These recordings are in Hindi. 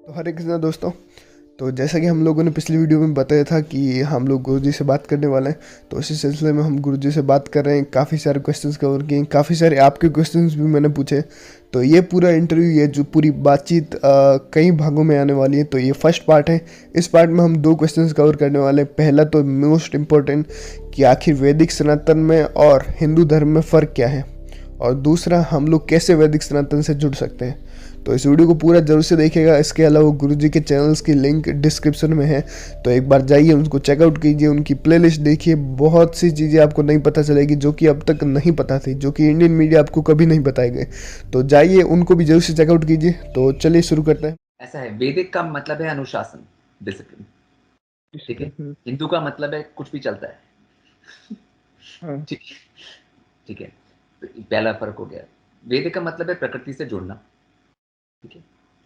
तो हरे कृष्णा दोस्तों। तो जैसा कि हम लोगों ने पिछली वीडियो में बताया था कि हम लोग गुरुजी से बात करने वाले हैं, तो इसी सिलसिले में हम गुरुजी से बात कर रहे हैं। काफ़ी सारे क्वेश्चंस कवर किए, काफ़ी सारे आपके क्वेश्चंस भी मैंने पूछे। तो ये पूरा इंटरव्यू, ये जो पूरी बातचीत कई भागों में आने वाली है। तो ये फर्स्ट पार्ट है। इस पार्ट में हम दो क्वेश्चंस कवर करने वाले हैं। पहला तो मोस्ट इम्पोर्टेंट कि आखिर वैदिक सनातन में और हिंदू धर्म में फ़र्क क्या है, और दूसरा हम लोग कैसे वैदिक सनातन से जुड़ सकते हैं। तो इस वीडियो को पूरा जरूर से देखिएगा। इसके अलावा गुरुजी के चैनल्स की लिंक डिस्क्रिप्शन में है, तो एक बार जाइए उनको चेकआउट कीजिए, उनकी प्लेलिस्ट देखिए। बहुत सी चीज़ें आपको नहीं पता चलेगी जो कि अब तक नहीं पता थी, जो कि इंडियन मीडिया आपको कभी नहीं बताए गए। तो जाइए उनको भी जरूर से चेकआउट कीजिए। तो चलिए शुरू करते हैं। ऐसा है, वैदिक का मतलब है अनुशासन, डिसिप्लिन। ठीक है। हिंदू का मतलब है कुछ भी चलता है। हाँ। ठीक ठीक है। तो पहला फर्क हो गया। वैदिक का मतलब है प्रकृति से जुड़ना। ठीक है।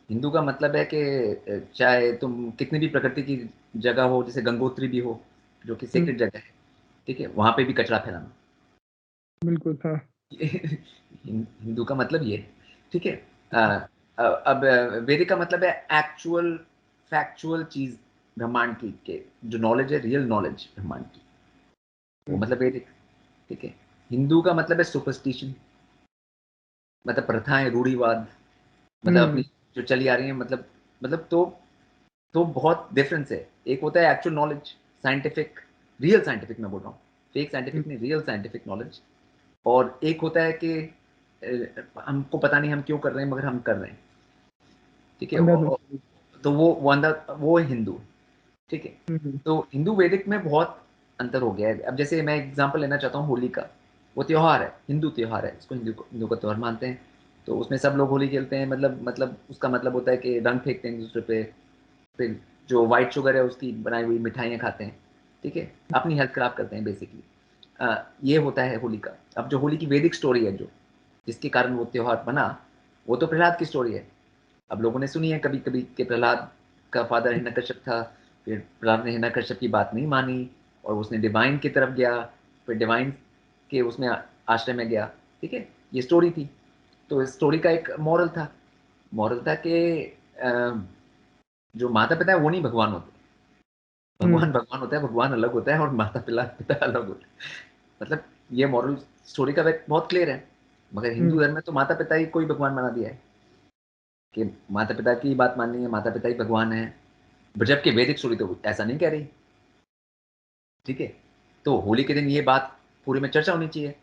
हिंदू का मतलब है कि चाहे तुम कितनी भी प्रकृति की जगह हो, जैसे गंगोत्री भी हो जो कि सेक्रेट जगह है, ठीक है, वहां पे भी कचरा फैलाना। बिल्कुल। हाँ। हिंदू का मतलब ये है। ठीक है। अब वैदिक का मतलब है एक्चुअल फैक्चुअल चीज, ब्रह्मांड की के जो नॉलेज है, रियल नॉलेज ब्रह्मांड की, वो मतलब वैदिक। ठीक है। हिंदू का मतलब है सुपरस्टिशन, मतलब प्रथाएं, रूढ़िवाद, मतलब अपनी जो चली आ रही है, मतलब तो बहुत डिफरेंस है। एक होता है actual knowledge, scientific, real scientific मैं बोल रहा हूँ, फेक साइंटिफिक नहीं, रियल साइंटिफिक नॉलेज। और एक होता है कि हमको पता नहीं हम क्यों कर रहे हैं, मगर हम कर रहे हैं। ठीक है। तो वो है हिंदू। ठीक है। तो हिंदू वैदिक में बहुत अंतर हो गया है। अब जैसे मैं एग्जांपल लेना चाहता हूँ होली का। वो त्योहार है, हिंदू त्योहार है, इसको हिंदू का त्योहार मानते हैं। तो उसमें सब लोग होली खेलते हैं, मतलब उसका मतलब होता है कि रंग फेंकते हैं एक दूसरे पे। फिर जो व्हाइट शुगर है उसकी बनाई हुई मिठाइयाँ खाते हैं। ठीक है। अपनी हेल्थ खराब करते हैं बेसिकली। ये होता है होली का। अब जो होली की वैदिक स्टोरी है, जो जिसके कारण वो त्योहार बना, वो तो प्रहलाद की स्टोरी है। अब लोगों ने सुनी है कभी कभी कि प्रहलाद का फादर हिरण्यकश्यप था। फिर प्रहलाद ने हिरण्यकश्यप की बात नहीं मानी और उसने डिवाइन की तरफ गया। फिर डिवाइन के उसमें आश्रय में गया। ठीक है। ये स्टोरी थी। तो इस स्टोरी का एक मॉरल था। मॉरल था कि जो माता पिता है वो नहीं भगवान होते। भगवान भगवान होता है, भगवान अलग होता है, और माता पिता पिता अलग होता है। मतलब ये मॉरल स्टोरी का बहुत क्लियर है। मगर हिंदू धर्म में तो माता पिता ही कोई भगवान बना दिया है कि माता पिता की बात माननी है, माता पिता ही भगवान है। जबकि वैदिक स्टोरी तो ऐसा नहीं कह रही। ठीक है। तो होली के दिन ये बात पूरे में चर्चा होनी चाहिए,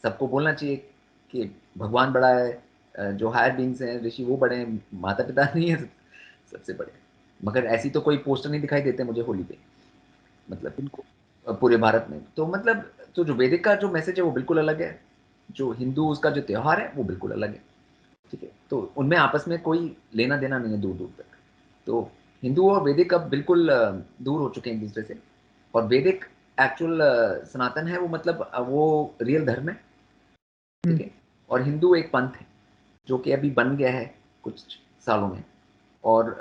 सबको बोलना चाहिए कि भगवान बड़ा है, जो हायर बींग्स हैं, ऋषि, वो बड़े हैं, माता पिता नहीं है सबसे बड़े। मगर ऐसी तो कोई पोस्टर नहीं दिखाई देते मुझे होली पे, मतलब पूरे भारत में। तो मतलब तो जो वैदिक का जो मैसेज है वो बिल्कुल अलग है। जो हिंदू उसका जो त्योहार है वो बिल्कुल अलग है। ठीक है। तो उनमें आपस में कोई लेना देना नहीं है दूर दूर तक। तो हिंदू और वैदिक अब बिल्कुल दूर हो चुके हैं एक दूसरे से। और वैदिक एक्चुअल सनातन है, वो मतलब वो रियल धर्म है। ठीक है। और हिंदू एक पंथ है जो कि अभी बन गया है कुछ सालों में, और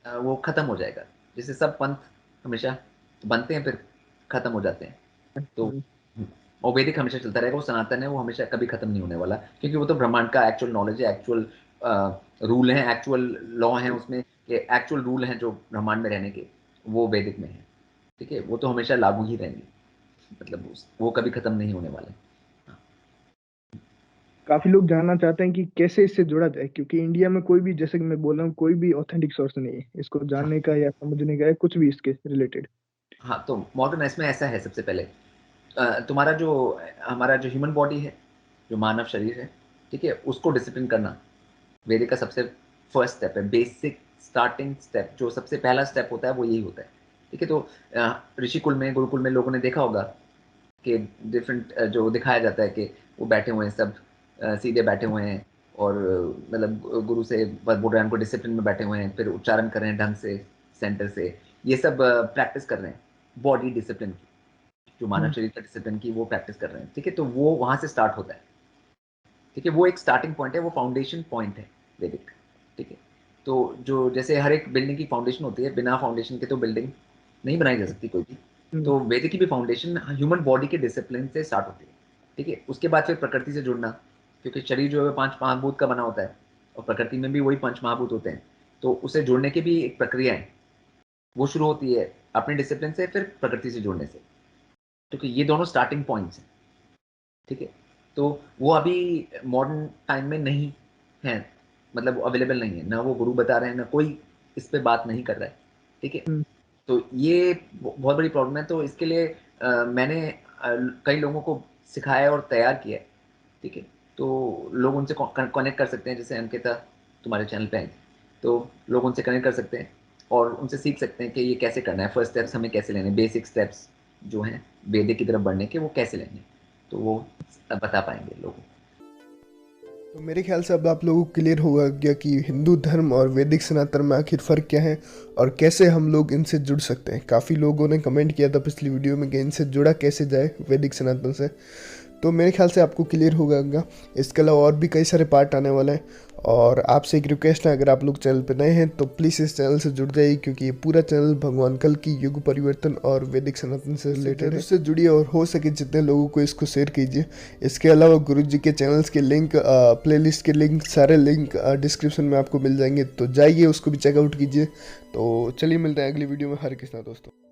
वो खत्म हो जाएगा। जैसे सब पंथ हमेशा बनते हैं फिर खत्म हो जाते हैं। तो और वैदिक हमेशा चलता रहेगा, वो सनातन है, वो हमेशा कभी खत्म नहीं होने वाला, क्योंकि वो तो ब्रह्मांड का एक्चुअल नॉलेज है, एक्चुअल रूल है, एक्चुअल लॉ है उसमें, एक्चुअल रूल हैं जो ब्रह्मांड में रहने के, वो वैदिक में है। ठीक है। वो तो हमेशा लागू ही रहेंगे, मतलब वो कभी खत्म नहीं होने वाले। काफी लोग जानना चाहते हैं कि कैसे इससे जुड़ा जाए, क्योंकि इंडिया में कोई भी, जैसे कि मैं बोल रहा हूँ, कोई भी ऑथेंटिक सोर्स नहीं है इसको हाँ जानने का या समझने का या कुछ भी इसके रिलेटेड। हाँ। तो मॉडर्न इसमें ऐसा है, सबसे पहले तुम्हारा जो हमारा जो ह्यूमन बॉडी है, जो मानव शरीर है, ठीक है, उसको डिसिप्लिन करना वेदिक का सबसे फर्स्ट स्टेप है। बेसिक स्टार्टिंग स्टेप, जो सबसे पहला स्टेप होता है वो यही होता है। ठीक है। तो ऋषि कुल में, गुरुकुल में लोगों ने देखा होगा कि डिफरेंट जो दिखाया जाता है कि वो बैठे हुए हैं सब, सीधे बैठे हुए हैं, और मतलब गुरु से बस बोल रहे हैं, उनको डिसिप्लिन में बैठे हुए हैं, फिर उच्चारण कर रहे हैं ढंग से, सेंटर से। ये सब प्रैक्टिस कर रहे हैं बॉडी डिसिप्लिन की, जो मानव शरीर का डिसिप्लिन की वो प्रैक्टिस कर रहे हैं। ठीक है। तो वो वहां से स्टार्ट होता है। ठीक है। वो एक स्टार्टिंग पॉइंट है, वो फाउंडेशन पॉइंट है वैदिक। ठीक है। तो जो जैसे हर एक बिल्डिंग की फाउंडेशन होती है, बिना फाउंडेशन के तो बिल्डिंग नहीं बनाई जा सकती कोई भी। तो वैदिक की भी फाउंडेशन ह्यूमन बॉडी के डिसिप्लिन से स्टार्ट होती है। ठीक है। उसके बाद फिर प्रकृति से जुड़ना, क्योंकि शरीर जो है पांच महाभूत का बना होता है, और प्रकृति में भी वही पंच महाभूत होते हैं। तो उसे जोड़ने की भी एक प्रक्रिया है, वो शुरू होती है अपने डिसिप्लिन से, फिर प्रकृति से जुड़ने से, क्योंकि ये दोनों स्टार्टिंग पॉइंट्स हैं, ठीक है। तो वो अभी मॉडर्न टाइम में नहीं है, मतलब वो अवेलेबल नहीं है, ना वो गुरु बता रहे हैं, ना कोई इस पे बात नहीं कर रहा है, ठीक है। तो ये बहुत बड़ी प्रॉब्लम है। तो इसके लिए मैंने कई लोगों को सिखाया और तैयार किया है, ठीक है। तो लोग उनसे कनेक्ट कर सकते हैं, जैसे अंकिता तुम्हारे चैनल पे आई थी, तो लोग उनसे कनेक्ट कर सकते हैं और उनसे सीख सकते हैं कि ये कैसे करना है, फर्स्ट स्टेप्स हमें कैसे लेने, बेसिक स्टेप्स जो हैं वैदिक की तरफ बढ़ने के, वो कैसे लेने, तो वो बता पाएंगे लोगों को। तो मेरे ख्याल से अब आप लोगों को क्लियर होगा गया कि हिंदू धर्म और वैदिक सनातन में आखिर फ़र्क क्या है और कैसे हम लोग इनसे जुड़ सकते हैं। काफ़ी लोगों ने कमेंट किया था पिछली वीडियो में कि इनसे जुड़ा कैसे जाए वैदिक सनातन से। तो मेरे ख्याल से आपको क्लियर होगा। इसके अलावा और भी कई सारे पार्ट आने वाले हैं और आपसे एक रिक्वेस्ट है, अगर आप लोग चैनल पर नए हैं तो प्लीज़ इस चैनल से जुड़ जाइए, क्योंकि ये पूरा चैनल भगवान कल की युग परिवर्तन और वैदिक सनातन से रिलेटेड है। इससे जुड़िए और हो सके जितने लोगों को इसको शेयर कीजिए। इसके अलावा गुरु जी के चैनल्स के लिंक, प्लेलिस्ट के लिंक, सारे लिंक डिस्क्रिप्शन में आपको मिल जाएंगे, तो जाइए उसको भी चेकआउट कीजिए। तो चलिए मिलते हैं अगली वीडियो में। हरे कृष्णा दोस्तों।